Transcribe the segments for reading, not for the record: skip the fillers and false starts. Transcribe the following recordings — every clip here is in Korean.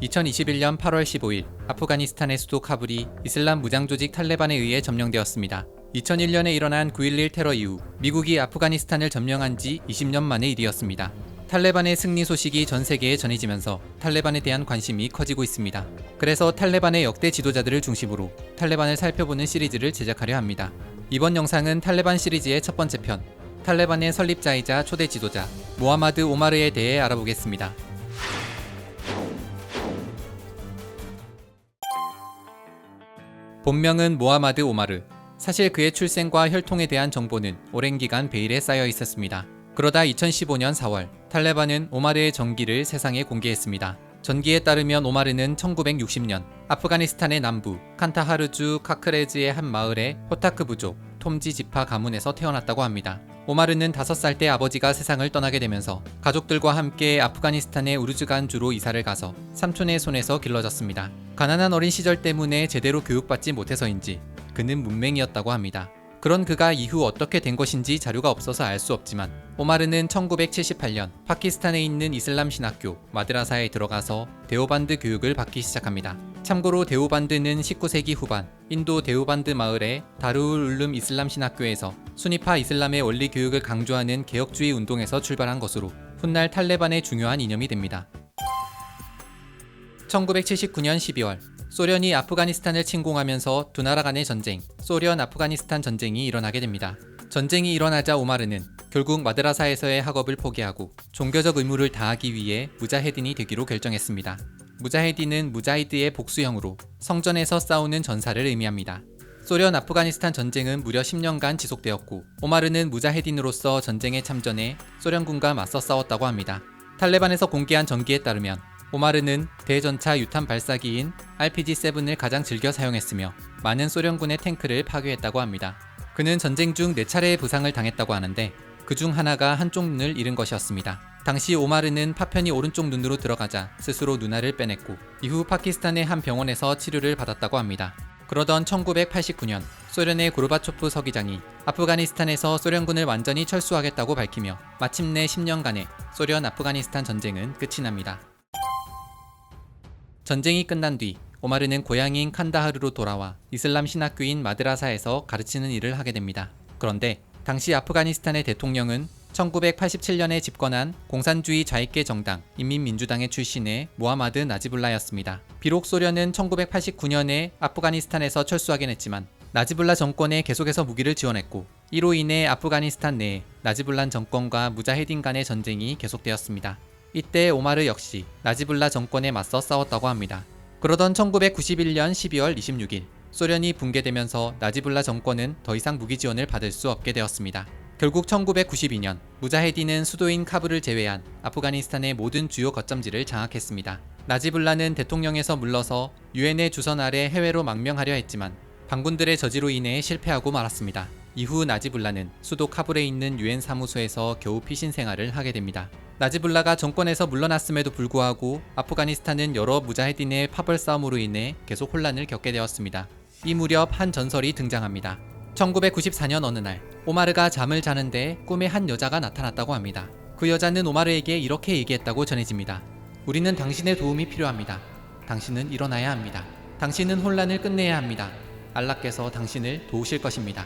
2021년 8월 15일 아프가니스탄의 수도 카불이 이슬람 무장조직 탈레반에 의해 점령되었습니다. 2001년에 일어난 9.11 테러 이후 미국이 아프가니스탄을 점령한 지 20년 만의 일이었습니다. 탈레반의 승리 소식이 전 세계에 전해지면서 탈레반에 대한 관심이 커지고 있습니다. 그래서 탈레반의 역대 지도자들을 중심으로 탈레반을 살펴보는 시리즈를 제작하려 합니다. 이번 영상은 탈레반 시리즈의 첫 번째 편, 탈레반의 설립자이자 초대 지도자 모하마드 오마르에 대해 알아보겠습니다. 본명은 모하마드 오마르. 사실 그의 출생과 혈통에 대한 정보는 오랜 기간 베일에 쌓여 있었습니다. 그러다 2015년 4월 탈레반은 오마르의 전기를 세상에 공개했습니다. 전기에 따르면 오마르는 1960년 아프가니스탄의 남부 칸타하르주 카크레즈의 한 마을의 호타크 부족 톰지 지파 가문에서 태어났다고 합니다. 오마르는 5살 때 아버지가 세상을 떠나게 되면서 가족들과 함께 아프가니스탄의 우르즈간주로 이사를 가서 삼촌의 손에서 길러졌습니다. 가난한 어린 시절 때문에 제대로 교육받지 못해서인지 그는 문맹이었다고 합니다. 그런 그가 이후 어떻게 된 것인지 자료가 없어서 알 수 없지만 오마르는 1978년 파키스탄에 있는 이슬람 신학교 마드라사에 들어가서 데오반드 교육을 받기 시작합니다. 참고로 데오반드는 19세기 후반 인도 데오반드 마을의 다루울 울룸 이슬람 신학교에서 수니파 이슬람의 원리 교육을 강조하는 개혁주의 운동에서 출발한 것으로 훗날 탈레반의 중요한 이념이 됩니다. 1979년 12월 소련이 아프가니스탄을 침공하면서 두 나라 간의 전쟁, 소련-아프가니스탄 전쟁이 일어나게 됩니다. 전쟁이 일어나자 오마르는 결국 마드라사에서의 학업을 포기하고 종교적 의무를 다하기 위해 무자헤딘이 되기로 결정했습니다. 무자헤딘은 무자히드의 복수형으로 성전에서 싸우는 전사를 의미합니다. 소련-아프가니스탄 전쟁은 무려 10년간 지속되었고 오마르는 무자헤딘으로서 전쟁에 참전해 소련군과 맞서 싸웠다고 합니다. 탈레반에서 공개한 전기에 따르면 오마르는 대전차 유탄 발사기인 RPG-7을 가장 즐겨 사용했으며 많은 소련군의 탱크를 파괴했다고 합니다. 그는 전쟁 중 4차례의 부상을 당했다고 하는데 그 중 하나가 한쪽 눈을 잃은 것이었습니다. 당시 오마르는 파편이 오른쪽 눈으로 들어가자 스스로 눈알을 빼냈고 이후 파키스탄의 한 병원에서 치료를 받았다고 합니다. 그러던 1989년 소련의 고르바초프 서기장이 아프가니스탄에서 소련군을 완전히 철수하겠다고 밝히며 마침내 10년간의 소련-아프가니스탄 전쟁은 끝이 납니다. 전쟁이 끝난 뒤 오마르는 고향인 칸다하르로 돌아와 이슬람 신학교인 마드라사에서 가르치는 일을 하게 됩니다. 그런데 당시 아프가니스탄의 대통령은 1987년에 집권한 공산주의 좌익계 정당 인민민주당의 출신의 모하마드 나지불라였습니다. 비록 소련은 1989년에 아프가니스탄에서 철수하긴 했지만 나지불라 정권에 계속해서 무기를 지원했고 이로 인해 아프가니스탄 내에 나지불란 정권과 무자헤딘 간의 전쟁이 계속되었습니다. 이때 오마르 역시 나지불라 정권에 맞서 싸웠다고 합니다. 그러던 1991년 12월 26일 소련이 붕괴되면서 나지불라 정권은 더 이상 무기 지원을 받을 수 없게 되었습니다. 결국 1992년 무자헤딘은 수도인 카불을 제외한 아프가니스탄의 모든 주요 거점지를 장악했습니다. 나지불라는 대통령에서 물러서 유엔의 주선 아래 해외로 망명하려 했지만 반군들의 저지로 인해 실패하고 말았습니다. 이후 나지불라는 수도 카불에 있는 유엔 사무소에서 겨우 피신 생활을 하게 됩니다. 나지불라가 정권에서 물러났음에도 불구하고 아프가니스탄은 여러 무자헤딘의 파벌 싸움으로 인해 계속 혼란을 겪게 되었습니다. 이 무렵 한 전설이 등장합니다. 1994년 어느 날 오마르가 잠을 자는데 꿈에 한 여자가 나타났다고 합니다. 그 여자는 오마르에게 이렇게 얘기했다고 전해집니다. 우리는 당신의 도움이 필요합니다. 당신은 일어나야 합니다. 당신은 혼란을 끝내야 합니다. 알라께서 당신을 도우실 것입니다.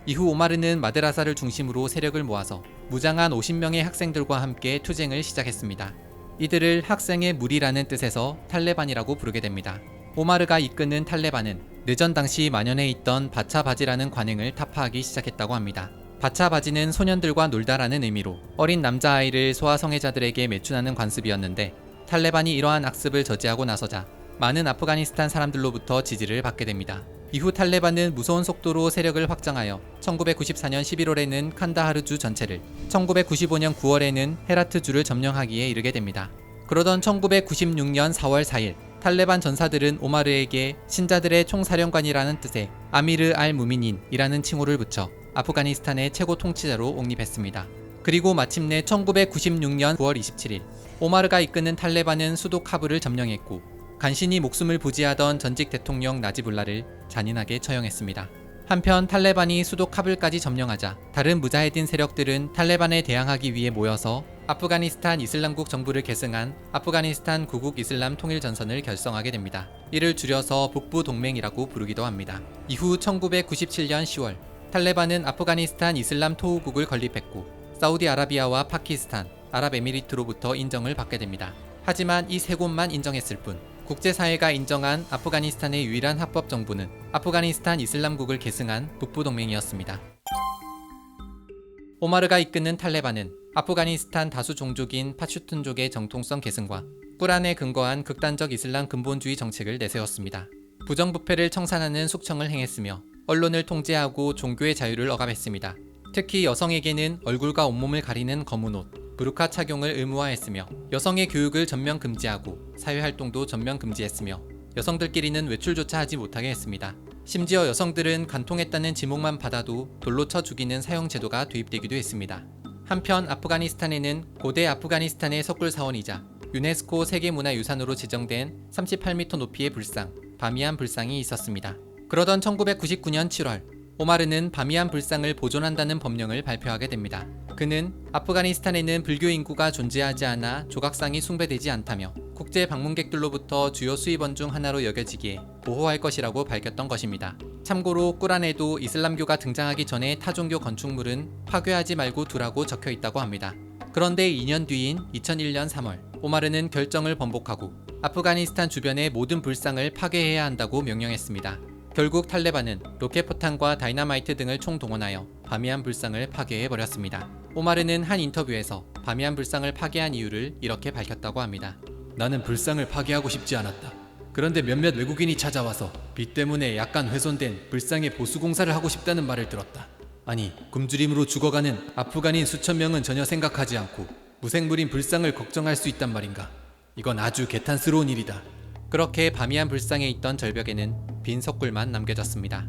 이후 오마르는 마드라사를 중심으로 세력을 모아서 무장한 50명의 학생들과 함께 투쟁을 시작했습니다. 이들을 학생의 무리라는 뜻에서 탈레반이라고 부르게 됩니다. 오마르가 이끄는 탈레반은 내전 당시 만연해 있던 바차바지라는 관행을 타파하기 시작했다고 합니다. 바차바지는 소년들과 놀다라는 의미로 어린 남자아이를 소아성애자들에게 매춘하는 관습이었는데 탈레반이 이러한 악습을 저지하고 나서자 많은 아프가니스탄 사람들로부터 지지를 받게 됩니다. 이후 탈레반은 무서운 속도로 세력을 확장하여 1994년 11월에는 칸다하르주 전체를, 1995년 9월에는 헤라트주를 점령하기에 이르게 됩니다. 그러던 1996년 4월 4일 탈레반 전사들은 오마르에게 신자들의 총사령관이라는 뜻의 아미르 알 무미닌이라는 칭호를 붙여 아프가니스탄의 최고 통치자로 옹립했습니다. 그리고 마침내 1996년 9월 27일 오마르가 이끄는 탈레반은 수도 카불을 점령했고 간신히 목숨을 부지하던 전직 대통령 나지불라를 잔인하게 처형했습니다. 한편 탈레반이 수도 카불까지 점령하자 다른 무자헤딘 세력들은 탈레반에 대항하기 위해 모여서 아프가니스탄 이슬람국 정부를 계승한 아프가니스탄 구국 이슬람 통일전선을 결성하게 됩니다. 이를 줄여서 북부동맹이라고 부르기도 합니다. 이후 1997년 10월 탈레반은 아프가니스탄 이슬람 토우국을 건립했고 사우디아라비아와 파키스탄, 아랍에미리트로부터 인정을 받게 됩니다. 하지만 이 세 곳만 인정했을 뿐 국제사회가 인정한 아프가니스탄의 유일한 합법 정부는 아프가니스탄 이슬람국을 계승한 북부동맹이었습니다. 오마르가 이끄는 탈레반은 아프가니스탄 다수 종족인 파슈툰족의 정통성 계승과 꾸란에 근거한 극단적 이슬람 근본주의 정책을 내세웠습니다. 부정부패를 청산하는 숙청을 행했으며 언론을 통제하고 종교의 자유를 억압했습니다. 특히 여성에게는 얼굴과 온몸을 가리는 검은 옷, 부르카 착용을 의무화했으며 여성의 교육을 전면 금지하고 사회활동도 전면 금지했으며 여성들끼리는 외출조차 하지 못하게 했습니다. 심지어 여성들은 간통했다는 지목만 받아도 돌로 쳐 죽이는 사형 제도가 도입되기도 했습니다. 한편 아프가니스탄에는 고대 아프가니스탄의 석굴사원이자 유네스코 세계문화유산으로 지정된 38m 높이의 불상, 바미안 불상이 있었습니다. 그러던 1999년 7월, 오마르는 바미안 불상을 보존한다는 법령을 발표하게 됩니다. 그는 아프가니스탄에는 불교 인구가 존재하지 않아 조각상이 숭배되지 않다며 국제 방문객들로부터 주요 수입원 중 하나로 여겨지기에 보호할 것이라고 밝혔던 것입니다. 참고로 꾸란에도 이슬람교가 등장하기 전에 타종교 건축물은 파괴하지 말고 두라고 적혀 있다고 합니다. 그런데 2년 뒤인 2001년 3월, 오마르는 결정을 번복하고 아프가니스탄 주변의 모든 불상을 파괴해야 한다고 명령했습니다. 결국 탈레반은 로켓포탄과 다이너마이트 등을 총동원하여 바미안 불상을 파괴해버렸습니다. 오마르는 한 인터뷰에서 바미안 불상을 파괴한 이유를 이렇게 밝혔다고 합니다. 나는 불상을 파괴하고 싶지 않았다. 그런데 몇몇 외국인이 찾아와서 비 때문에 약간 훼손된 불상의 보수공사를 하고 싶다는 말을 들었다. 아니, 굶주림으로 죽어가는 아프간인 수천 명은 전혀 생각하지 않고 무생물인 불상을 걱정할 수 있단 말인가. 이건 아주 개탄스러운 일이다. 그렇게 바미안 불상에 있던 절벽에는 빈 석굴만 남겨졌습니다.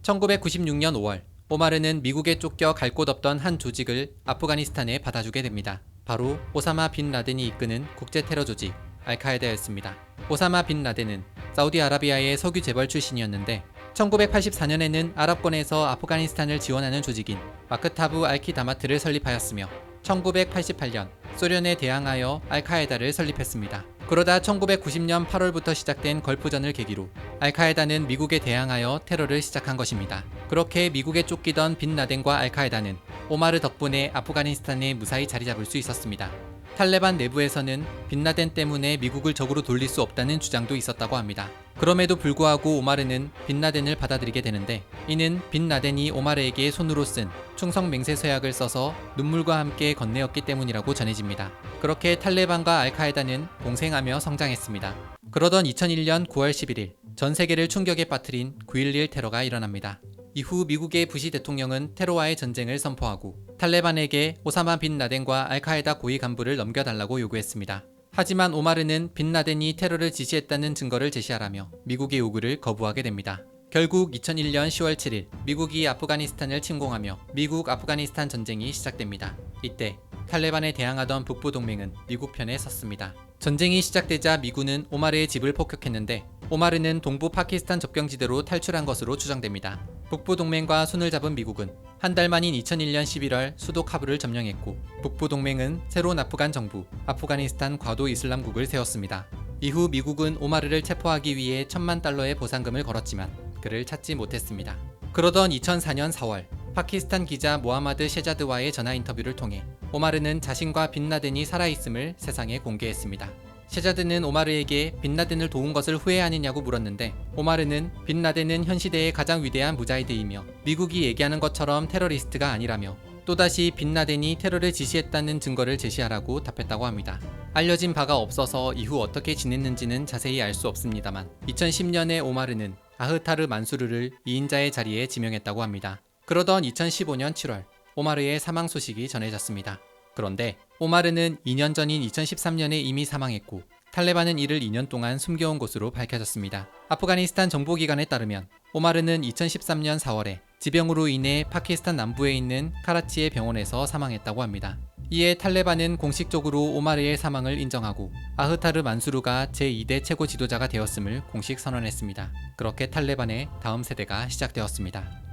1996년 5월, 오마르는 미국에 쫓겨 갈 곳 없던 한 조직을 아프가니스탄에 받아주게 됩니다. 바로 오사마 빈 라덴이 이끄는 국제 테러 조직 알카에다였습니다. 오사마 빈 라덴은 사우디아라비아의 석유 재벌 출신이었는데 1984년에는 아랍권에서 아프가니스탄을 지원하는 조직인 마크타브 알키다마트를 설립하였으며 1988년 소련에 대항하여 알카에다를 설립했습니다. 그러다 1990년 8월부터 시작된 걸프전을 계기로 알카에다는 미국에 대항하여 테러를 시작한 것입니다. 그렇게 미국에 쫓기던 빈 라덴과 알카에다는 오마르 덕분에 아프가니스탄에 무사히 자리 잡을 수 있었습니다. 탈레반 내부에서는 빈 라덴 때문에 미국을 적으로 돌릴 수 없다는 주장도 있었다고 합니다. 그럼에도 불구하고 오마르는 빈 라덴을 받아들이게 되는데 이는 빈 라덴이 오마르에게 손으로 쓴 충성 맹세 서약을 써서 눈물과 함께 건네었기 때문이라고 전해집니다. 그렇게 탈레반과 알카에다는 공생하며 성장했습니다. 그러던 2001년 9월 11일 전 세계를 충격에 빠뜨린 9.11 테러가 일어납니다. 이후 미국의 부시 대통령은 테러와의 전쟁을 선포하고 탈레반에게 오사마 빈 라덴과 알카에다 고위 간부를 넘겨달라고 요구했습니다. 하지만 오마르는 빈 라덴이 테러를 지시했다는 증거를 제시하라며 미국의 요구를 거부하게 됩니다. 결국 2001년 10월 7일 미국이 아프가니스탄을 침공하며 미국 아프가니스탄 전쟁이 시작됩니다. 이때 탈레반에 대항하던 북부동맹은 미국 편에 섰습니다. 전쟁이 시작되자 미군은 오마르의 집을 폭격했는데 오마르는 동부 파키스탄 접경지대로 탈출한 것으로 추정됩니다. 북부동맹과 손을 잡은 미국은 한 달 만인 2001년 11월 수도 카불을 점령했고 북부동맹은 새로운 아프간 정부 아프가니스탄 과도 이슬람국을 세웠습니다. 이후 미국은 오마르를 체포하기 위해 $10,000,000의 보상금을 걸었지만 그를 찾지 못했습니다. 그러던 2004년 4월 파키스탄 기자 모하마드 셰자드와의 전화 인터뷰를 통해 오마르는 자신과 빈 라덴이 살아있음을 세상에 공개했습니다. 셰자드는 오마르에게 빈 라덴을 도운 것을 후회하느냐고 물었는데 오마르는 빈 라덴은 현 시대의 가장 위대한 무자히드이며 미국이 얘기하는 것처럼 테러리스트가 아니라며 또다시 빈 라덴이 테러를 지시했다는 증거를 제시하라고 답했다고 합니다. 알려진 바가 없어서 이후 어떻게 지냈는지는 자세히 알 수 없습니다만 2010년에 오마르는 아흐타르 만수르를 2인자의 자리에 지명했다고 합니다. 그러던 2015년 7월 오마르의 사망 소식이 전해졌습니다. 그런데 오마르는 2년 전인 2013년에 이미 사망했고 탈레반은 이를 2년 동안 숨겨온 것으로 밝혀졌습니다. 아프가니스탄 정보기관에 따르면 오마르는 2013년 4월에 지병으로 인해 파키스탄 남부에 있는 카라치의 병원에서 사망했다고 합니다. 이에 탈레반은 공식적으로 오마르의 사망을 인정하고 아흐타르 만수르가 제2대 최고 지도자가 되었음을 공식 선언했습니다. 그렇게 탈레반의 다음 세대가 시작되었습니다.